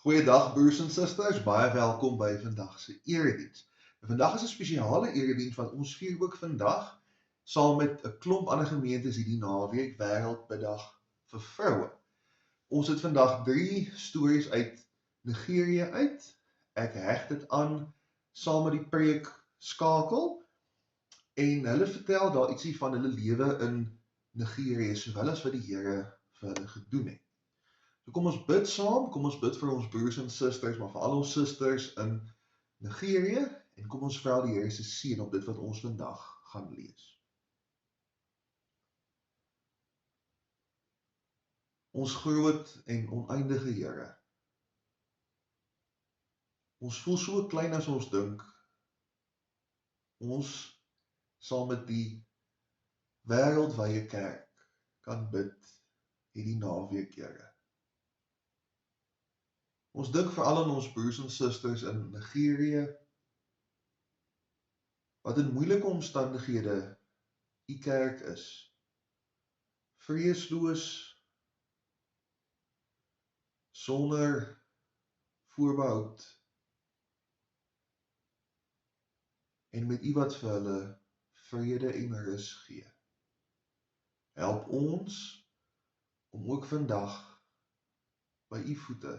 Goeiedag broers en susters, baie welkom by vandag se erediens. Vandag is 'n spesiale erediens want ons vier ook vandag saam met 'n klomp ander gemeentes hierdie naweek Wêreldbiddag vir vroue. Ons het vandag 3 stories uit Nigerië uit. Ek heg dit aan saam met die preek skakel en hulle vertel daar ietsie van hulle lewe in Nigerië sowel as wat die Here vir hulle gedoen het. So kom ons bid saam, kom ons bid vir ons broers en susters, maar vir al ons susters in Nigerië, en kom ons vra die Here se seën op dit wat ons vandag gaan lees. Ons groot en oneindige Here, ons voel so klein as ons dink, ons saam met die wêreldwye kerk kan bid hierdie naweek, Here. Ons dink veral aan ons broers en susters in Nigerië, wat in moeilike omstandighede u kerk is, vreesloos, sonder voorbehoud, en met u wat vir hulle vrede en rus gee. Help ons om ook vandag by u voete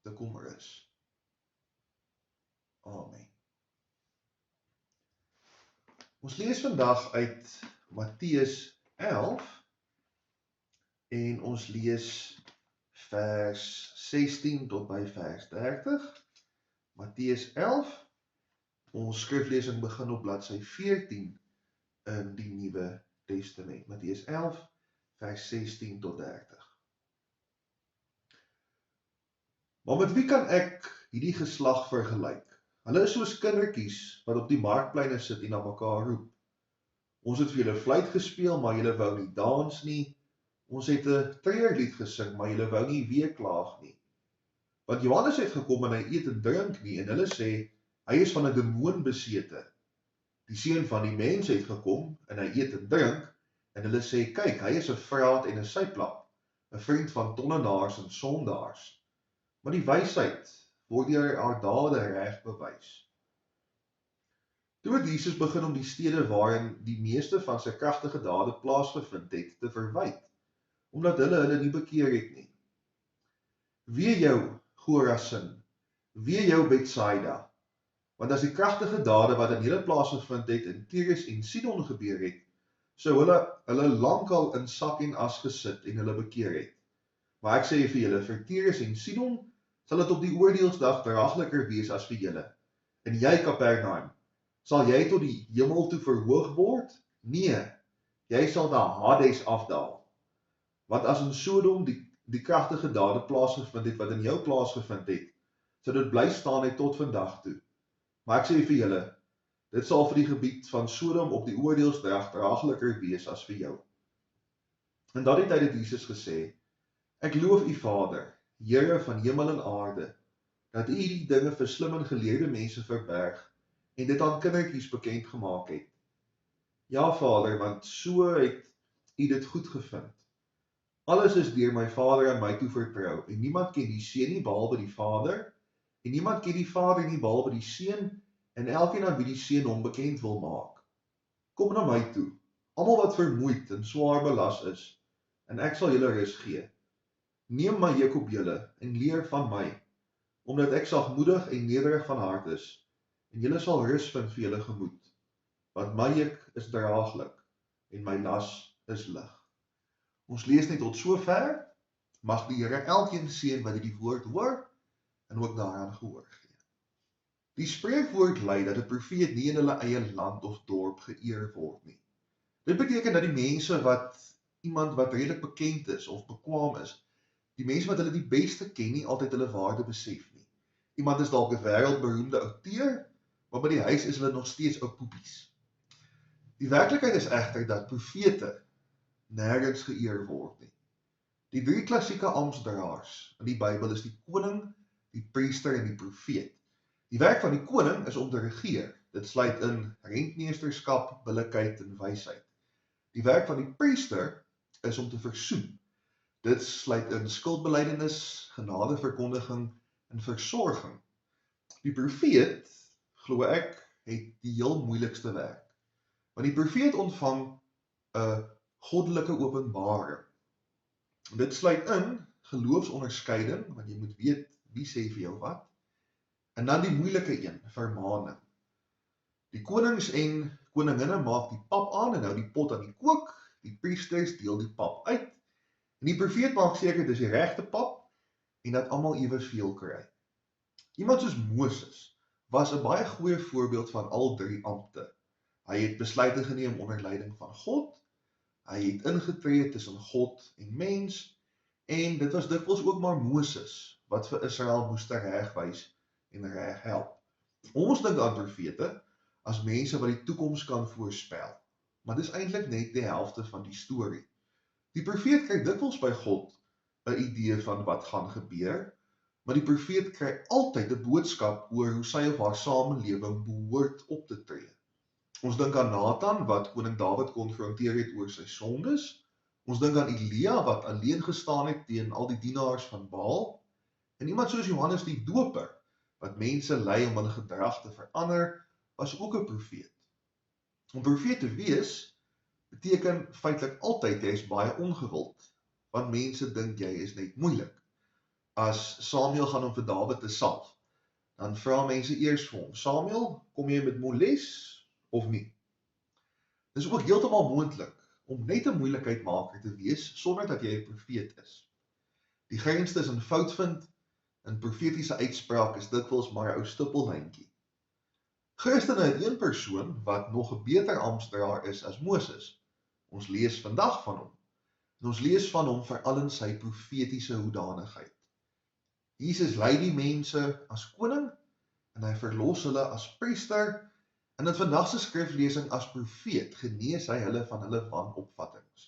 te kom rus. Amen. Ons lees vandag uit Matteus 11 en ons lees vers 16 tot by vers 30. Matteus 11, ons skriflesing begin op bladsy 14 in die Nuwe Testament. Matteus 11, vers 16 tot 30. Maar met wie kan ek hierdie geslag vergelyk? Hulle is soos kindertjies wat op die markpleine sit en na mekaar roep. Ons het vir julle fluit gespeel, maar julle wou nie dans nie. Ons het 'n treurlied gesing, maar julle wou nie weeklaag nie. Want Johannes het gekom en hy eet en drink nie, en hulle sê, hy is van 'n demoon besete. Die seun van die mens het gekom en hy eet en drink, en hulle sê, kyk, hy is 'n vraat en 'n syplap, 'n vriend van tollenaars en sondaars. Maar die wysheid word deur haar dade reg bewys. Toe het Jesus begin om die stede waarin die meeste van sy kragtige dade plaasgevind het te verwyd, omdat hulle nie bekeer het nie. Wee jou, Chorazin, wee jou Betsaida, want as die kragtige dade wat in julle plaasgevind het in Tyrus en Sidon gebeur het, sou hulle lankal in sak en as gesit en hulle bekeer het. Maar ek sê vir julle, vir Tyrus en Sidon sal dit op die oordeelsdag dragliker wees as vir julle. En jy, Kapernaum, sal jy tot die hemel toe verhoog word? Nee, jy sal na Hades afdaal. Want as in Sodom die kragtige dade plaasgevind het wat in jou plaasgevind het, sou dit bly staan het tot vandag toe. Maar ek sê vir julle, dit sal vir die gebied van Sodom op die oordeelsdag dragliker wees as vir jou. In daardie tyd het Jesus gesê, ek loof u Vader, Here van hemel en aarde, dat u die dinge vir slim en geleerde mense verberg en dit aan kindertjies bekend gemaak het. Ja, Vader, want so het u dit goed gevind. Alles is deur my Vader aan my toe vertrou, en niemand ken die Seun nie behalwe die Vader, en niemand ken die Vader nie behalwe die Seun, en elkeen aan wie die Seun hom bekend wil maak. Kom na my toe, almal wat vermoeid en swaar belas is, en ek sal julle rus gee. Neem my juk op julle en leer van my, omdat ek sagmoedig en nederig van hart is, en julle sal rus vind vir julle gemoed, want my juk is draaglik en my las is lig. Ons lees net tot sover. Mag die Here elkeen seën wat hierdie woord hoor en ook daaraan gehoor gee. Die spreekwoord lui dat 'n profeet nie in hulle eie land of dorp geëer word nie. Dit beteken dat die mense iemand wat redelik bekend is of bekwaam is, die mense wat hulle die beste ken, nie altyd hulle waarde besef nie. Iemand is dalk 'n wêreldberoemde outeur, maar by die huis is hulle nog steeds ou poepies. Die werklikheid is egter dat profete nergens geëer word nie. Die 3 klassieke amptsdraers in die Bybel is die koning, die priester en die profeet. Die werk van die koning is om te regeer. Dit sluit in rentmeesterskap, billikheid en wysheid. Die werk van die priester is om te versoen. Dit sluit in skuldbelydenis, genadeverkondiging en versorging. Die profeet, glo ek, het die heel moeilikste werk. Want die profeet ontvang 'n goddelike openbaring. Dit sluit in geloofsonderskeiding, want jy moet weet wie sê vir jou wat, en dan die moeilike een, vermaning. Die konings en koninginne maak die pap aan en hou die pot aan die kook, die priesters deel die pap uit, en die profeet maak seker dis die regte pap, en dat almal eweveel kry. Iemand soos Moses was 'n baie goeie voorbeeld van al drie ampte. Hy het besluite geneem onder leiding van God, hy het ingetree tussen God en mens, en dit was dikwels ook maar Moses, wat vir Israel moes regwys en reg help. Ons dink aan profete as mense wat die toekoms kan voorspel, maar dis eintlik net die helfte van die storie. Die profeet kry dikwels by God 'n idee van wat gaan gebeur, maar die profeet kry altyd 'n boodskap oor hoe sy of haar samelewing behoort op te tree. Ons dink aan Nathan, wat koning Dawid konfronteer het oor sy sondes. Ons dink aan Elia, wat alleen gestaan het teen al die dienaars van Baal. En iemand soos Johannes die Doper, wat mense lei om hulle gedrag te verander, was ook 'n profeet. Om profeet te wees, beteken feitlik altyd jy is baie ongewild, want mense dink jy is net moeilik. As Samuel gaan om vir Dawid te salf, dan vra mense eers vir hom, Samuel, kom jy met moles of nie? Dis ook heeltemal moontlik om net 'n moeilikheidmaker te wees sonder dat jy 'n profeet is. Die grens tussen fout vind en profetiese uitspraak is dikwels maar 'n ou stippellyntjie. Christene het een persoon wat nog 'n beter amptdraer is as Moses. Ons lees vandag van hom. En ons lees van hom veral in sy profetiese hoedanigheid. Jesus lei die mense as koning en hy verlos hulle as priester, en in vandag se skriflesing as profeet genees hy hulle van hulle wanopvattings.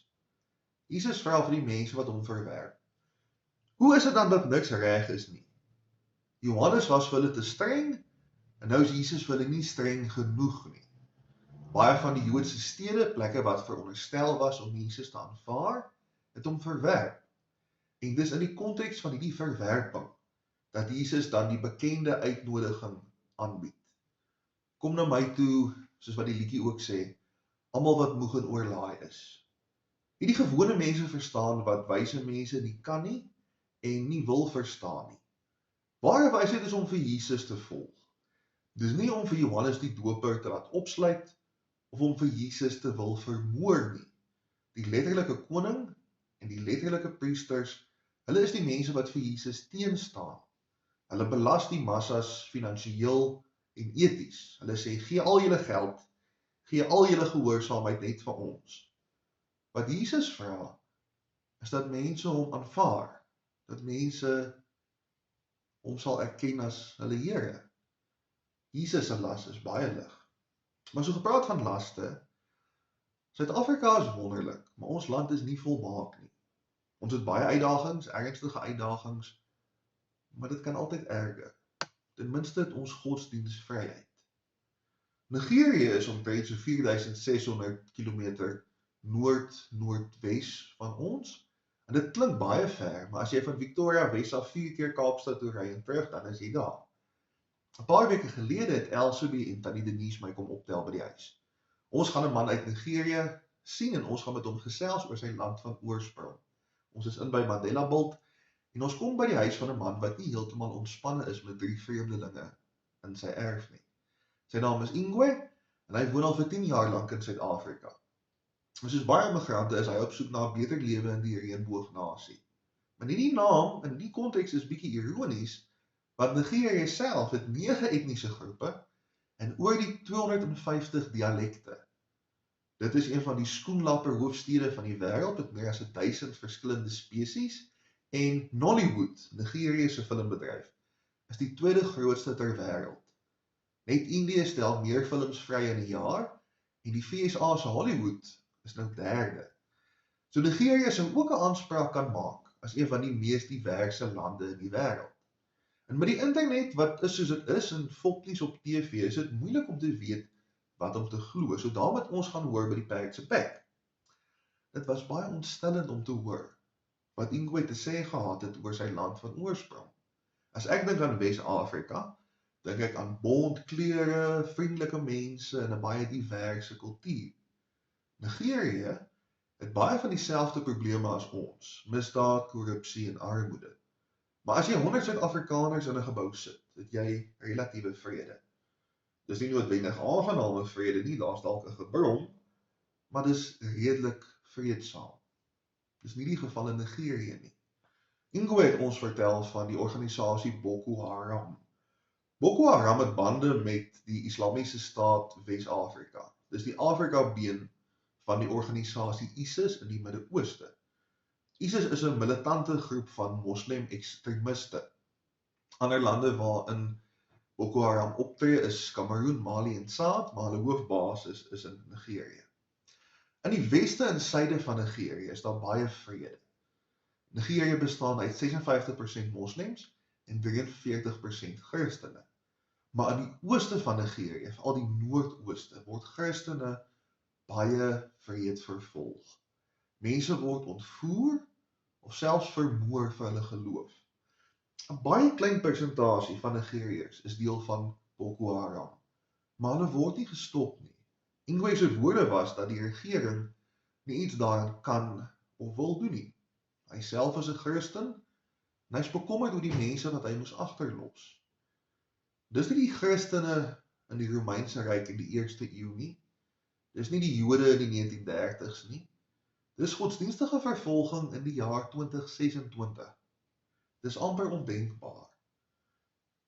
Jesus vra vir die mense wat hom verwerp, hoe is dit dan dat niks reg is nie? Johannes was vir hulle te streng, en nou is Jesus vir hulle nie streng genoeg nie. Baie van die Joodse stede, plekke wat veronderstel was om Jesus te aanvaar, het hom verwerp. En dis in die konteks van hierdie verwerping, dat Jesus dan die bekende uitnodiging aanbied. Kom na my toe, soos wat die liedjie ook sê, almal wat moeg en oorlaai is. Hierdie gewone mense verstaan wat wyse mense nie kan nie, en nie wil verstaan nie. Ware wysheid is om vir Jesus te volg. Dis nie om vir Johannes die Doper te laat opsluit, of om vir Jesus te wil vermoor nie. Die letterlike koning en die letterlike priesters, hulle is die mense wat vir Jesus teenstaan. Hulle belas die massas finansiëel en eties. Hulle sê, gee al julle geld, gee al julle gehoorsaamheid net vir ons. Wat Jesus vra, is dat mense hom aanvaar, dat mense hom sal erken as hulle Here. Jesus se las is baie lig. Maar so gepraat van laste, Suid-Afrika is wonderlik, maar ons land is nie volmaak nie. Ons het baie uitdagings, ernstige uitdagings, maar dit kan altyd erger. Ten minste het ons godsdienstvryheid. Nigerië is omtrent so 4600 km noord-noordwes van ons, en dit klink baie ver, maar as jy van Victoria Wes af 4 keer Kaapstad toe ry en terug, dan is jy daar. 'n Paar weke gelede het Elsobie en Tannie Denise my kom optel by die huis. Ons gaan 'n man uit Nigerië sien en ons gaan met hom gesels oor sy land van oorsprong. Ons is in by Mandela Bult en ons kom by die huis van 'n man wat nie heeltemal ontspanne is met 3 vreemdelinge in sy erf nie. Sy naam is Ingwe en hy woon al vir 10 jaar lank in Suid-Afrika. En soos baie immigrante is hy op soek na 'n beter lewe in die reënboognasie. Maar hierdie naam in die konteks is bietjie ironies, want Nigerië self het 9 etniese groepe en oor die 250 dialekte. Dit is een van die skoenlapper hoofstede van die wêreld met meer as 1000 verskillende spesies, en Nollywood, Nigerië se filmbedryf, is die tweede grootste ter wêreld. Net Indië stel meer films vry in 'n jaar, en die VSA se Hollywood is nou derde. So Nigerië sou ook 'n aanspraak kan maak as een van die mees diverse lande in die wêreld. En met die internet wat is soos dit is en fopnies op TV, is dit moeilik om te weet wat om te glo. So daarom het ons gaan hoor by die Perd se Pek. Dit was baie ontstellend om te hoor wat Ingwe te sê gehad het oor sy land van oorsprong. As ek dink aan Wes-Afrika, dink ek aan bont kleure, vriendelike mense en 'n baie diverse kultuur. Nigerië het baie van dieselfde probleme as ons, misdaad, korrupsie en armoede. Maar as jy 100 Suid-Afrikaners in 'n gebou sit, het jy relatiewe vrede. Dis nie noodwendig aangename vrede nie, daar's dalk 'n gebrom, maar dis redelik vreedsaam. Dis nie die geval in Nigerië nie. Ingo het ons vertel van die organisasie Boko Haram. Boko Haram het bande met die Islamiese Staat Wes-Afrika. Dis die Afrika-been van die organisasie ISIS in die Midde-Ooste. ISIS is 'n militante groep van moslim-ekstremiste. Ander lande waarin Boko Haram optree is Kameroen, Mali en Tsaad, maar hulle hoofbasis is in Nigerië. In die weste en suide van Nigerië is daar baie vrede. Nigerië bestaan uit 56% moslems en 43% Christene. Maar in die ooste van Nigerië, veral die noordooste, word Christene baie wreed vervolg. Mense word ontvoer of selfs vermoor vir hulle geloof. 'n Baie klein persentasie van Nigeriërs is deel van Boko Haram, maar hulle word nie gestop nie. Ingwe se woorde was dat die regering nie iets daaraan kan of wil doen nie. Hy self is 'n Christen en hy's bekommerd oor die mense wat hy moes agterlos. Dis nie die Christene in die Romeinse Ryk in die 1ste eeu nie. Dis nie die Jode in die 1930s nie. Dis godsdienstige vervolging in die jaar 2026. Dis amper ondenkbaar.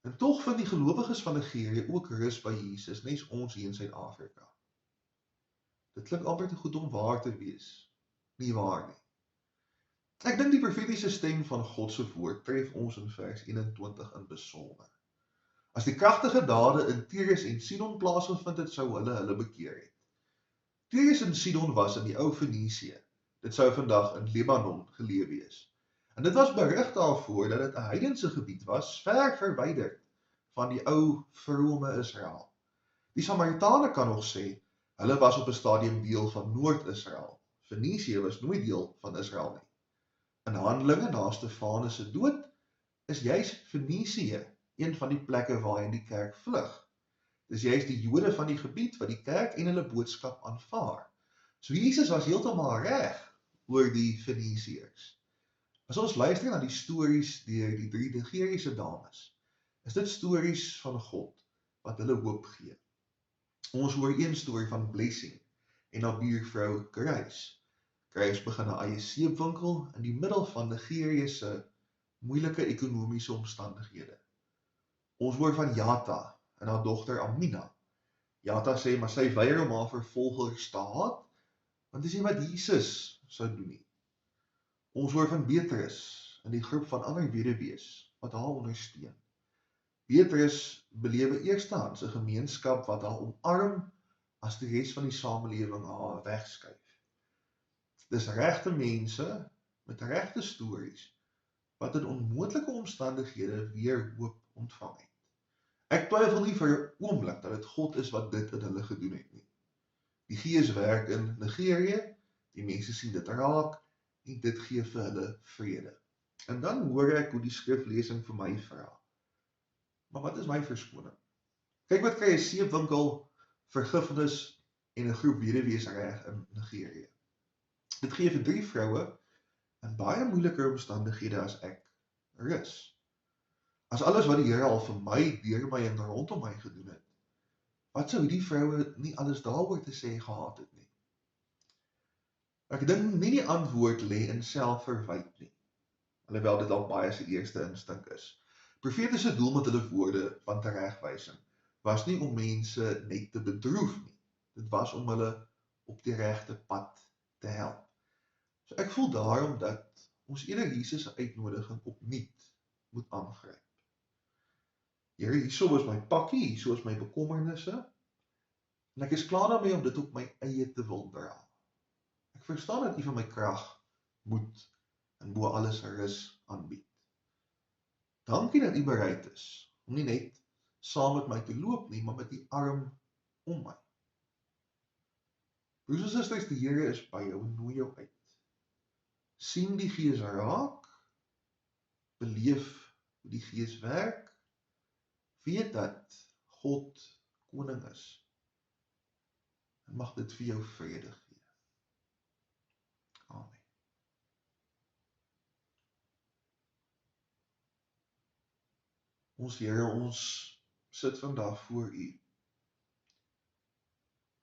En tog vind die gelowiges van Nigerië ook rus by Jesus, nes ons hier in Suid-Afrika. Dit klink amper te goed om waar te wees. Nie waar nie. Ek dink die profetiese stem van God se woord tref ons in vers 21 in besonder. As die kragtige dade in Tyrus en Sidon plaasgevind het, sou hulle bekeer het. Tyrus en Sidon was in die ou Fenisië. Dit sou vandag in Libanon geleë wees. En dit was berig daarvoor dat dit 'n heidense gebied was, ver verwyderd van die ou vrome Israel. Die Samaritane kan nog sê, hulle was op 'n stadium deel van Noord-Israel. Fenisië was nooit deel van Israel nie. In Handelinge na Stefanus se dood is juis Fenisië een van die plekke waarheen die kerk vlug. Dis juis die Jode van die gebied wat die kerk en hulle boodskap aanvaar. So Jesus was heeltemal reg oor die Fenisiërs. As ons luister na die stories deur die 3 Nigeriese dames, is dit stories van God wat hulle hoop gee. Ons hoor een storie van Blessing en haar buurvrou Grace. Grace begin 'n eie seepwinkel in die middel van Nigerië se moeilike ekonomiese omstandighede. Ons hoor van Jata en haar dogter Amina. Jata sê maar sy weier om haar vervolgers te haat, want dis nie wat Jesus sou doen nie. Ons hoor van Beatrice en die groep van ander weduwees wat haar ondersteun. Beatrice belewe eerstehands 'n gemeenskap wat haar omarm as die res van die samelewing haar wegskuif. Dis regte mense met regte stories wat in onmoontlike omstandighede weer hoop ontvang het. Ek twyfel nie vir 'n oomblik dat dit God is wat dit in hulle gedoen het nie. Die Gees werk in Nigerië, die mense sien dit raak en dit gee vir hulle vrede. En dan hoor ek hoe die skriflesing vir my vra. Maar wat is my verskoning? Kyk wat kry 'n seepwinkel, vergifnis en 'n groep weduwees reg in Nigerië. Dit gee vir 3 vroue in baie moeiliker omstandighede as ek rus. As alles wat die Here al vir my, deur my en rondom my gedoen het, wat sou hierdie vroue nie alles daaroor te sê gehad het nie? Ek dink nie die antwoord lê in selfverwyd nie, alhoewel dit dalk baie se eerste instink is. Profetiese doel met hulle woorde van teregwysing was nie om mense net te bedroef nie. Dit was om hulle op die regte pad te help. So ek voel daarom dat ons eerder Jesus se uitnodiging opnuut moet aangryp. Here, hierso is my pakkie, hierso is my bekommernisse, en ek is klaar daarmee om dit op my eie te wil dra. Ek verstaan dat U van my krag, moed en bo alles rus aanbied. Dankie dat U bereid is om nie net saam met my te loop nie, maar met U arm om my. Broers en susters, die Here is by jou en nooi jou uit. Sien die Gees raak, beleef hoe die Gees werk, weet dat God koning is. En mag dit vir jou vrede gee. Amen. Ons Here, ons sit vandag voor U.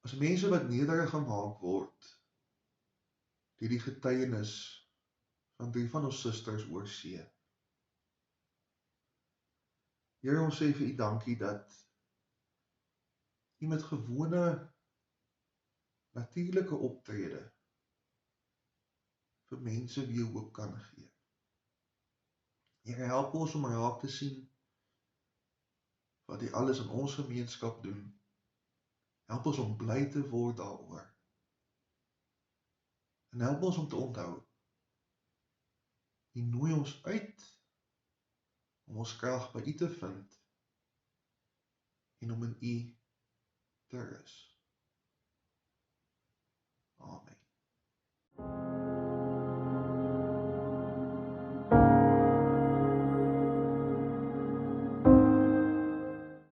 As mense wat nederig gemaak word, die getuienis van 3 van ons susters oor see. Here, ons sê vir U dankie dat U met gewone, natuurlike optrede vir mense weer hoop kan gee. Here, help ons om raak te sien wat U alles in ons gemeenskap doen. Help ons om bly te word daaroor. En help ons om te onthou, U nooi ons uit om ons krag by U te vind en om in U te rus. Amen.